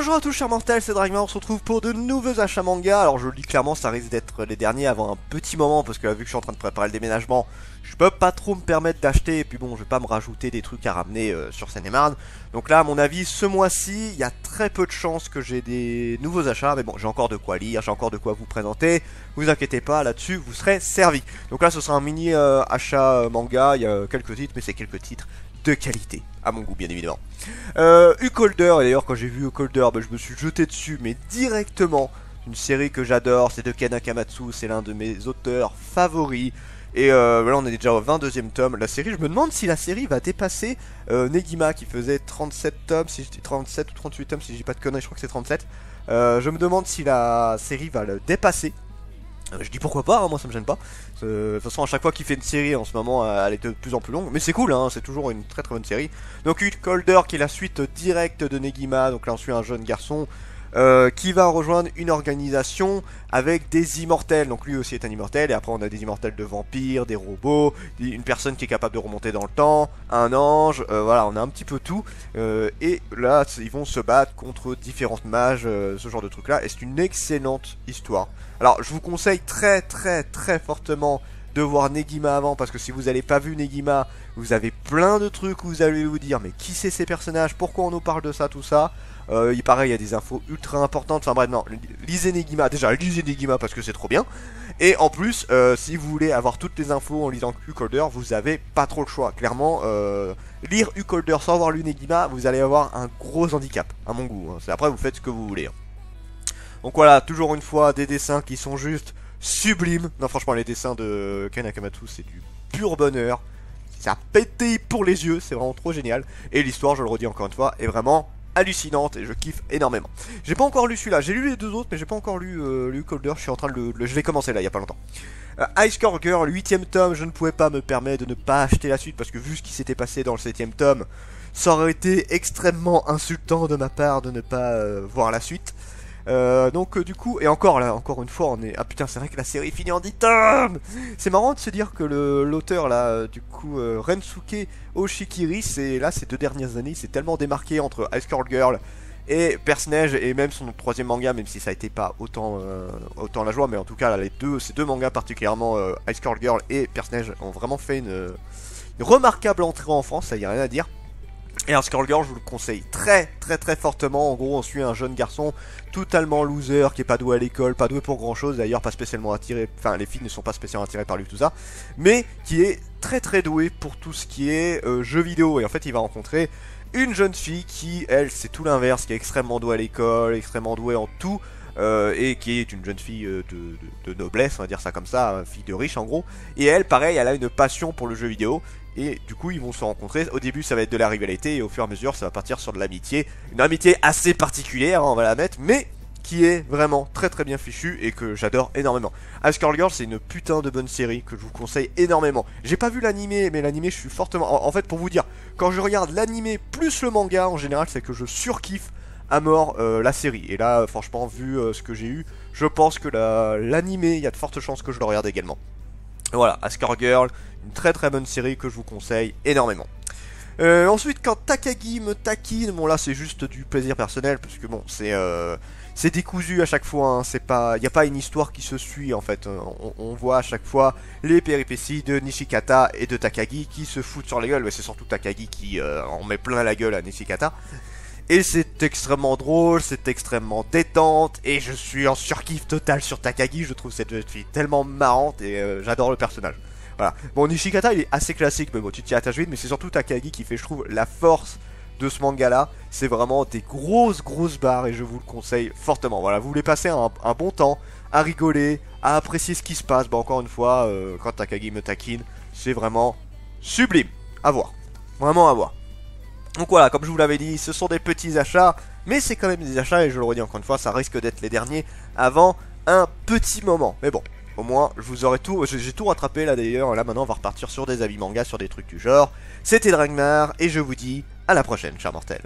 Bonjour à tous chers mortels, c'est Dragmar, on se retrouve pour de nouveaux achats manga. Alors je le dis clairement, ça risque d'être les derniers avant un petit moment, parce que vu que je suis en train de préparer le déménagement, je peux pas trop me permettre d'acheter, et puis bon, je vais pas me rajouter des trucs à ramener sur Seine-et-Marne. Donc là, à mon avis, ce mois-ci, il y a très peu de chances que j'ai des nouveaux achats, mais bon, j'ai encore de quoi lire, j'ai encore de quoi vous présenter, vous inquiétez pas, là-dessus, vous serez servis. Donc là, ce sera un mini achat manga, il y a quelques titres, mais c'est quelques titres de qualité, à mon goût bien évidemment. Ukolder, et d'ailleurs quand j'ai vu Ukolder, je me suis jeté dessus, mais directement. Une série que j'adore, c'est de Ken Akamatsu, c'est l'un de mes auteurs favoris. Et là on est déjà au 22e tome. La série, je me demande si la série va dépasser Negima qui faisait 37 tomes, si je dis 37 ou 38 tomes, si je dis pas de conneries, je crois que c'est 37. Je me demande si la série va le dépasser. Je dis pourquoi pas, hein, moi ça me gêne pas. De toute façon, à chaque fois qu'il fait une série en ce moment, elle est de plus en plus longue. Mais c'est cool, hein, c'est toujours une très très bonne série. Donc Ukolder qui est la suite directe de Negima. Donc là on suit un jeune garçon qui va rejoindre une organisation avec des immortels. Donc lui aussi est un immortel. Et après on a des immortels de vampires, des robots, une personne qui est capable de remonter dans le temps, un ange. Voilà, on a un petit peu tout. Et là ils vont se battre contre différentes mages, ce genre de truc là. Et c'est une excellente histoire. Alors je vous conseille très fortement de voir Negima avant, parce que si vous n'avez pas vu Negima, vous avez plein de trucs où vous allez vous dire mais qui c'est ces personnages, pourquoi on nous parle de ça, tout ça. Il paraît, il y a des infos ultra importantes, enfin bref, non, lisez Negima, déjà lisez Negima parce que c'est trop bien. Et en plus, si vous voulez avoir toutes les infos en lisant Ukolder, vous avez pas trop le choix, clairement. Lire Ukolder sans avoir lu Negima, vous allez avoir un gros handicap, à mon goût, hein. Après vous faites ce que vous voulez, hein. Donc voilà, toujours une fois, des dessins qui sont juste sublimes. Non, franchement, les dessins de Ken Akamatsu, c'est du pur bonheur. Ça pété pour les yeux, c'est vraiment trop génial. Et l'histoire, je le redis encore une fois, est vraiment hallucinante et je kiffe énormément. J'ai pas encore lu celui-là, j'ai lu les deux autres, mais j'ai pas encore lu Ukolder. Je suis en train de je l'ai commencé là, il y a pas longtemps. Ice Core Girl, 8ème tome, je ne pouvais pas me permettre de ne pas acheter la suite, parce que vu ce qui s'était passé dans le 7ème tome, ça aurait été extrêmement insultant de ma part de ne pas voir la suite. Donc du coup, et encore là, encore une fois, on est... Ah putain, c'est vrai que la série finit en 10 tomes. C'est marrant de se dire que l'auteur là, du coup, Rensuke Oshikiri, c'est là, ces 2 dernières années, il s'est tellement démarqué entre Ice Core Girl et Personnage, et même son 3ème manga, même si ça a été pas autant, autant la joie, mais en tout cas, là, ces deux mangas particulièrement, Ice Core Girl et Personnage, ont vraiment fait une remarquable entrée en France, ça y a rien à dire. Et Ice Core Girl, je vous le conseille très fortement. En gros, on suit un jeune garçon totalement loser, qui est pas doué à l'école, pas doué pour grand chose, d'ailleurs pas spéciaalement attiré, enfin les filles ne sont pas spécialement attirées par lui, tout ça, mais qui est très doué pour tout ce qui est jeux vidéo. Et en fait il va rencontrer une jeune fille qui, elle, c'est tout l'inverse, qui est extrêmement douée à l'école, extrêmement douée en tout, et qui est une jeune fille de noblesse, on va dire ça comme ça, fille de riche en gros. Et elle, pareil, elle a une passion pour le jeu vidéo. Et du coup ils vont se rencontrer. Au début ça va être de la rivalité, et au fur et à mesure ça va partir sur de l'amitié. Une amitié assez particulière, hein, on va la mettre, mais qui est vraiment très bien fichue et que j'adore énormément. Ice Core Girl, c'est une putain de bonne série que je vous conseille énormément. J'ai pas vu l'animé, mais l'animé je suis fortement... En fait, pour vous dire, quand je regarde l'animé plus le manga en général, c'est que je surkiffe à mort la série. Et là franchement, vu ce que j'ai eu, je pense que l'animé, il y a de fortes chances que je le regarde également. Voilà, Ice Core Girl, une très bonne série que je vous conseille énormément. Ensuite, quand Takagi me taquine, bon là c'est juste du plaisir personnel, parce que bon, c'est décousu à chaque fois, hein, c'est pas, y a pas une histoire qui se suit en fait. On voit à chaque fois les péripéties de Nishikata et de Takagi qui se foutent sur la gueule. Mais c'est surtout Takagi qui en met plein la gueule à Nishikata. Et c'est extrêmement drôle, c'est extrêmement détente, et je suis en surkiff total sur Takagi. Je trouve cette jeune fille tellement marrante, et j'adore le personnage. Voilà. Bon, Nishikata il est assez classique, mais bon, tu t'y attaches vite, mais c'est surtout Takagi qui fait, je trouve, la force de ce manga là. C'est vraiment des grosses barres, et je vous le conseille fortement. Voilà, vous voulez passer un bon temps à rigoler, à apprécier ce qui se passe. Bah encore une fois, quand Takagi me taquine, c'est vraiment sublime. À voir, vraiment à voir. Donc voilà, comme je vous l'avais dit, ce sont des petits achats, mais c'est quand même des achats, et je le redis encore une fois, ça risque d'être les derniers avant un petit moment. Mais bon, au moins, je vous aurai tout, j'ai tout rattrapé là d'ailleurs. Là maintenant, on va repartir sur des avis manga, sur des trucs du genre. C'était Dragmar, et je vous dis à la prochaine, chers mortels.